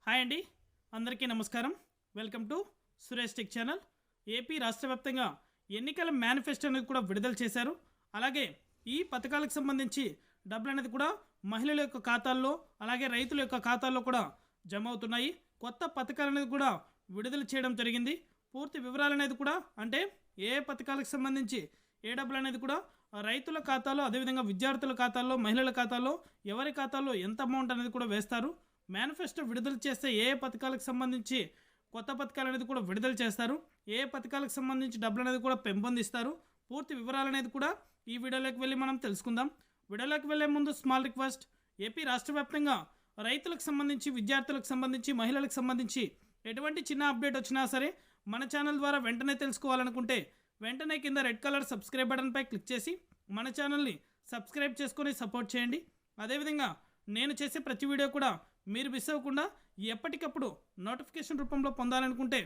Hi అండి, అందరికీ నమస్కారం. Welcome to Suresh tech channel. AP రాష్ట్ర వ్యాప్తంగా ఎన్నికల మేనిఫెస్టో అనేది కూడా విడుదల చేశారు. అలాగే ఈ పథకాలకు సంబంధించి డబ్బులు అనేది కూడా మహిళల యొక్క ఖాతాల్లో అలాగే రైతుల యొక్క ఖాతాల్లో కూడా జమ అవుతున్నాయి. కొత్త పథకాలు అనేది కూడా విడుదల చేయడం జరిగింది. పూర్తి వివరాలు అనేది కూడా అంటే ఏ పథకాలకు సంబంధించి ఏ డబ్బులు అనేది కూడా రైతుల ఖాతాలో అదేవిధంగా విద్యార్థుల ఖాతాల్లో మహిళల ఖాతాల్లో ఎవరి ఖాతాల్లో ఎంత అమౌంట్ అనేది కూడా వేస్తారు, మేనిఫెస్టో విడుదల చేస్తే ఏ పథకాలకు సంబంధించి కొత్త పథకాలు అనేది కూడా విడుదల చేస్తారు, ఏ పథకాలకు సంబంధించి డబ్బులు అనేది కూడా పెంపొందిస్తారు, పూర్తి వివరాలు అనేది కూడా ఈ వీడియోలోకి వెళ్ళి మనం తెలుసుకుందాం. వీడియోలోకి వెళ్ళే ముందు స్మాల్ రిక్వెస్ట్, ఏపీ రాష్ట్ర వ్యాప్తంగా రైతులకు సంబంధించి విద్యార్థులకు సంబంధించి మహిళలకు సంబంధించి ఎటువంటి చిన్న అప్డేట్ వచ్చినా సరే మన ఛానల్ ద్వారా వెంటనే తెలుసుకోవాలనుకుంటే వెంటనే కింద రెడ్ కలర్ సబ్స్క్రైబ్ బటన్పై క్లిక్ చేసి మన ఛానల్ని సబ్స్క్రైబ్ చేసుకొని సపోర్ట్ చేయండి. అదేవిధంగా నేను చేసే ప్రతి వీడియో కూడా మీరు మిస్ అవ్వకుండా ఎప్పటికప్పుడు నోటిఫికేషన్ రూపంలో పొందాలనుకుంటే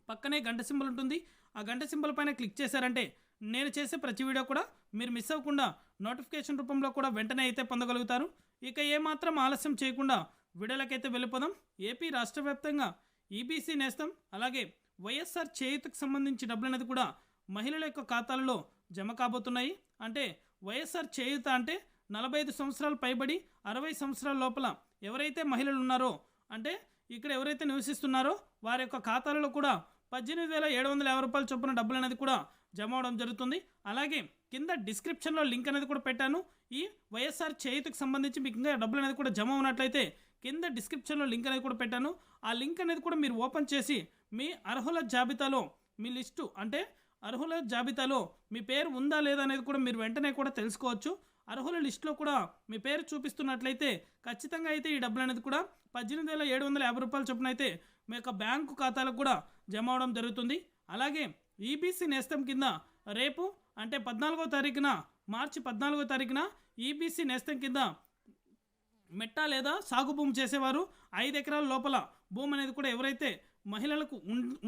పక్కనే గంట సింబల్ ఉంటుంది. ఆ గంట సింబల్ పైన క్లిక్ చేశారంటే నేను చేసే ప్రతి వీడియో కూడా మీరు మిస్ అవ్వకుండా నోటిఫికేషన్ రూపంలో కూడా వెంటనే అయితే పొందగలుగుతారు. ఇక ఏమాత్రం ఆలస్యం చేయకుండా వీడియోలకైతే వెళ్ళిపోదాం. ఏపీ రాష్ట్ర వ్యాప్తంగా ఈబీసీ నేస్తం అలాగే వైఎస్ఆర్ చేయూతకు సంబంధించి డబ్బులు అనేది కూడా మహిళల యొక్క ఖాతాలలో జమ కాబోతున్నాయి. అంటే వైఎస్ఆర్ చేయూత అంటే 45 సంవత్సరాలు పైబడి 60 సంవత్సరాల లోపల ఎవరైతే మహిళలు ఉన్నారో అంటే ఇక్కడ ఎవరైతే నివసిస్తున్నారో వారి యొక్క ఖాతాలలో కూడా 18,750 రూపాయల చొప్పున డబ్బులు అనేది కూడా జమ అవడం జరుగుతుంది. అలాగే కింద డిస్క్రిప్షన్లో లింక్ అనేది కూడా పెట్టాను. ఈ వైఎస్ఆర్ చేయూతకు సంబంధించి మీకు ఇంకా డబ్బులు అనేది కూడా జమ ఉన్నట్లయితే కింద డిస్క్రిప్షన్లో లింక్ అనేది కూడా పెట్టాను. ఆ లింక్ అనేది కూడా మీరు ఓపెన్ చేసి మీ అర్హుల జాబితాలో మీ లిస్టు అంటే అర్హుల జాబితాలో మీ పేరు ఉందా లేదా అనేది కూడా మీరు వెంటనే కూడా తెలుసుకోవచ్చు. అర్హుల లిస్టులో కూడా మీ పేరు చూపిస్తున్నట్లయితే ఖచ్చితంగా అయితే ఈ డబ్బులు అనేది కూడా 18,750 రూపాయల చొప్పున అయితే మీ యొక్క బ్యాంకు ఖాతాలకు కూడా జమ అవడం జరుగుతుంది. అలాగే ఈబీసీ నేస్తం కింద రేపు అంటే 14వ తారీఖున మార్చి 14వ తారీఖున ఈబీసీ నేస్తం కింద మెట్ట లేదా సాగు భూమి చేసేవారు 5 ఎకరాల లోపల భూమి అనేది కూడా ఎవరైతే మహిళలకు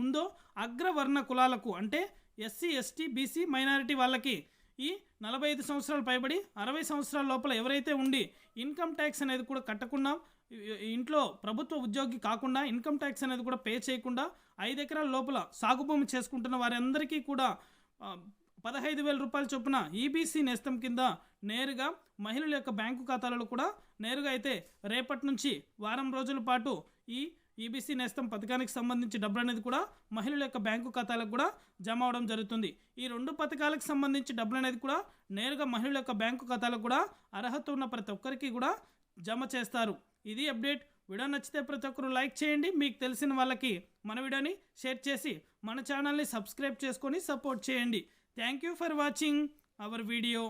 ఉందో అగ్రవర్ణ కులాలకు అంటే ఎస్సీ ఎస్టీ బీసీ మైనారిటీ వాళ్ళకి ఈ 45 సంవత్సరాలు పైబడి 60 సంవత్సరాల లోపల ఎవరైతే ఉండి ఇన్కమ్ ట్యాక్స్ అనేది కూడా కట్టకుండా ఇంట్లో ప్రభుత్వ ఉద్యోగి కాకుండా ఇన్కమ్ ట్యాక్స్ అనేది కూడా పే చేయకుండా 5 ఎకరాల లోపల సాగు భూమి చేసుకుంటున్న వారందరికీ కూడా 15,000 రూపాయల చొప్పున ఈబీసీ నేస్తం కింద నేరుగా మహిళల యొక్క బ్యాంకు ఖాతాలలో కూడా నేరుగా అయితే రేపటి నుంచి వారం రోజుల పాటు ఈ ఈబీసీ నేస్తం పథకానికి సంబంధించి డబ్బులు అనేది కూడా మహిళల యొక్క బ్యాంకు ఖాతాలకు కూడా జమ అవడం జరుగుతుంది. ఈ 2 పథకాలకు సంబంధించి డబ్బులు అనేది కూడా నేరుగా మహిళల యొక్క బ్యాంకు ఖాతాలకు కూడా అర్హత ఉన్న ప్రతి ఒక్కరికి కూడా జమ చేస్తారు. ఇది అప్డేట్. వీడియో నచ్చితే ప్రతి ఒక్కరు లైక్ చేయండి. మీకు తెలిసిన వాళ్ళకి మన వీడియోని షేర్ చేసి మన ఛానల్ని సబ్స్క్రైబ్ చేసుకొని సపోర్ట్ చేయండి. Thank you for watching our video.